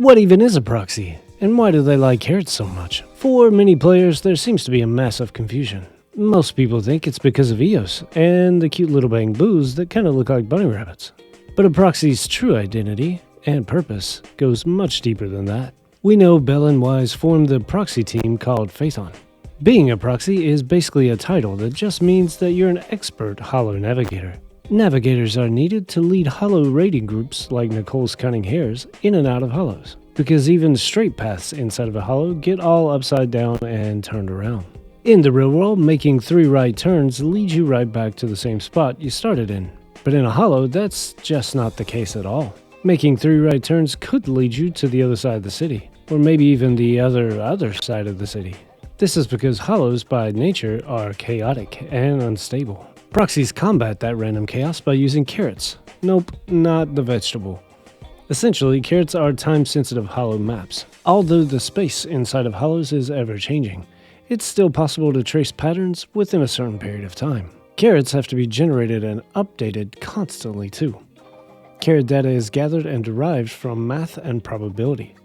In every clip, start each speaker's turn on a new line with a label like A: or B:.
A: What even is a proxy, and why do they like carrots so much? For many players, there seems to be a massive confusion. Most people think it's because of EOS and the cute little bamboos that kind of look like bunny rabbits. But a proxy's true identity and purpose goes much deeper than that. We know Bell and Wise formed the proxy team called Phaethon. Being a proxy is basically a title that just means that you're an expert Holo navigator. Navigators are needed to lead Holo raiding groups like Nicole's Cunning Hares in and out of Holos, because even straight paths inside of a Holo get all upside down and turned around. In the real world, making 3 right turns leads you right back to the same spot you started in. But in a Holo, that's just not the case at all. Making 3 right turns could lead you to the other side of the city, or maybe even the other side of the city. This is because Holos by nature are chaotic and unstable. Proxies combat that random chaos by using carrots. Nope, not the vegetable. Essentially, carrots are time-sensitive Holo maps. Although the space inside of Holos is ever-changing, it's still possible to trace patterns within a certain period of time. Carrots have to be generated and updated constantly too. Carrot data is gathered and derived from math and probability,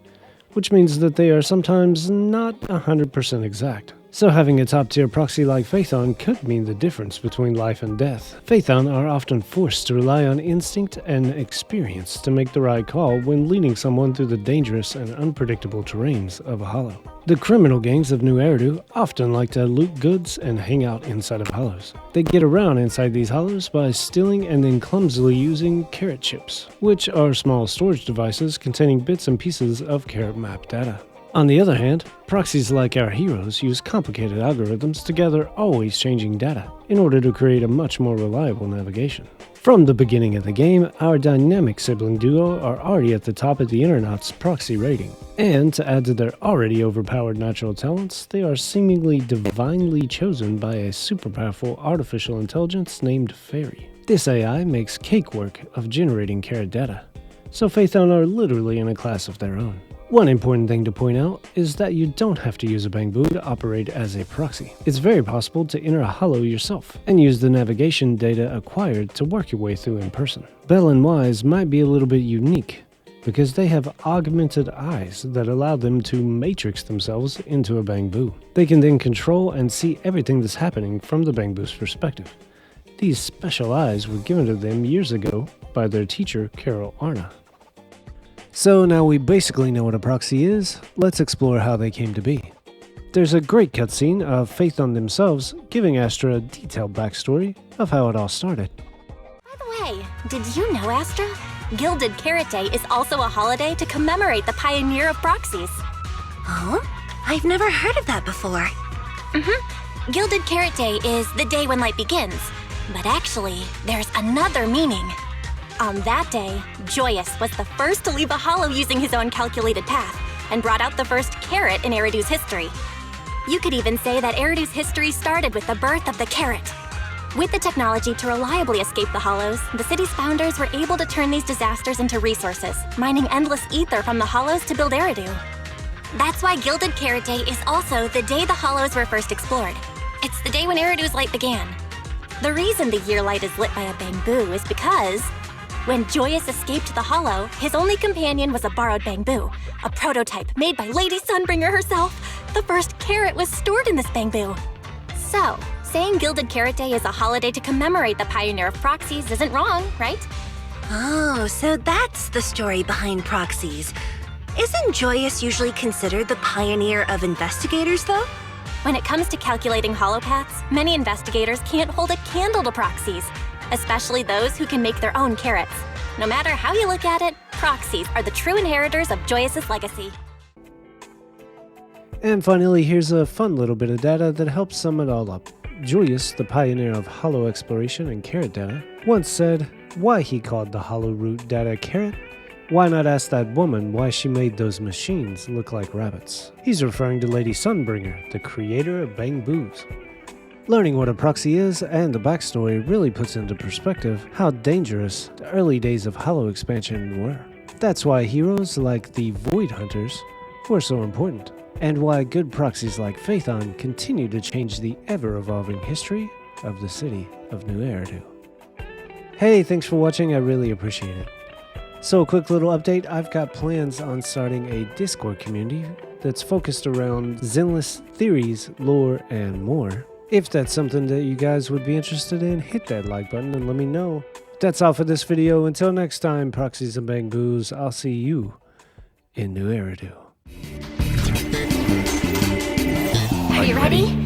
A: which means that they are sometimes not 100% exact. So having a top-tier proxy like Phaethon could mean the difference between life and death. Phaethon are often forced to rely on instinct and experience to make the right call when leading someone through the dangerous and unpredictable terrains of a Holo. The criminal gangs of New Eridu often like to loot goods and hang out inside of Holos. They get around inside these Holos by stealing and then clumsily using carrot chips, which are small storage devices containing bits and pieces of carrot map data. On the other hand, proxies like our heroes use complicated algorithms to gather always changing data in order to create a much more reliable navigation. From the beginning of the game, our dynamic sibling duo are already at the top of the internet's proxy rating. And to add to their already overpowered natural talents, they are seemingly divinely chosen by a super powerful artificial intelligence named Fairy. This AI makes cakework of generating carrot data, so Phaethon are literally in a class of their own. One important thing to point out is that you don't have to use a bamboo to operate as a proxy. It's very possible to enter a Holo yourself and use the navigation data acquired to work your way through in person. Bell and Wise might be a little bit unique because they have augmented eyes that allow them to matrix themselves into a bamboo. They can then control and see everything that's happening from the bamboo's perspective. These special eyes were given to them years ago by their teacher, Carol Arna. So now we basically know what a proxy is, let's explore how they came to be. There's a great cutscene of Phaethon themselves giving Astra a detailed backstory of how it all started.
B: By the way, did you know, Astra? Gilded Carrot Day is also a holiday to commemorate the pioneer of proxies.
C: Huh? I've never heard of that before.
B: Gilded Carrot Day is the day when light begins, but actually, there's another meaning. On that day, Joyous was the first to leave a Holo using his own calculated path, and brought out the first carrot in Eridu's history. You could even say that Eridu's history started with the birth of the carrot. With the technology to reliably escape the Holos, the city's founders were able to turn these disasters into resources, mining endless ether from the Holos to build Eridu. That's why Gilded Carrot Day is also the day the Holos were first explored. It's the day when Eridu's light began. The reason the year light is lit by a bamboo is because when Joyous escaped the Holo, his only companion was a borrowed bamboo, a prototype made by Lady Sunbringer herself. The first carrot was stored in this bamboo. So, saying Gilded Carrot Day is a holiday to commemorate the pioneer of proxies isn't wrong, right?
C: Oh, so that's the story behind proxies. Isn't Joyous usually considered the pioneer of investigators, though?
B: When it comes to calculating holopaths, many investigators can't hold a candle to proxies, especially those who can make their own carrots. No matter how you look at it, proxies are the true inheritors of Joyous's legacy.
A: And finally, here's a fun little bit of data that helps sum it all up. Joyous, the pioneer of Holo exploration and carrot data, once said why he called the Holo root data carrot. Why not ask that woman why she made those machines look like rabbits? He's referring to Lady Sunbringer, the creator of bamboos. Learning what a proxy is and the backstory really puts into perspective how dangerous the early days of Holo expansion were. That's why heroes like the Void Hunters were so important, and why good proxies like Phaethon continue to change the ever-evolving history of the city of New Eridu. Hey, thanks for watching, I really appreciate it. So a quick little update, I've got plans on starting a Discord community that's focused around Zenless theories, lore, and more. If that's something that you guys would be interested in, hit that like button and let me know. That's all for this video. Until next time, Proxies and Bang Boos, I'll see you in New Eridu.
B: Are you ready?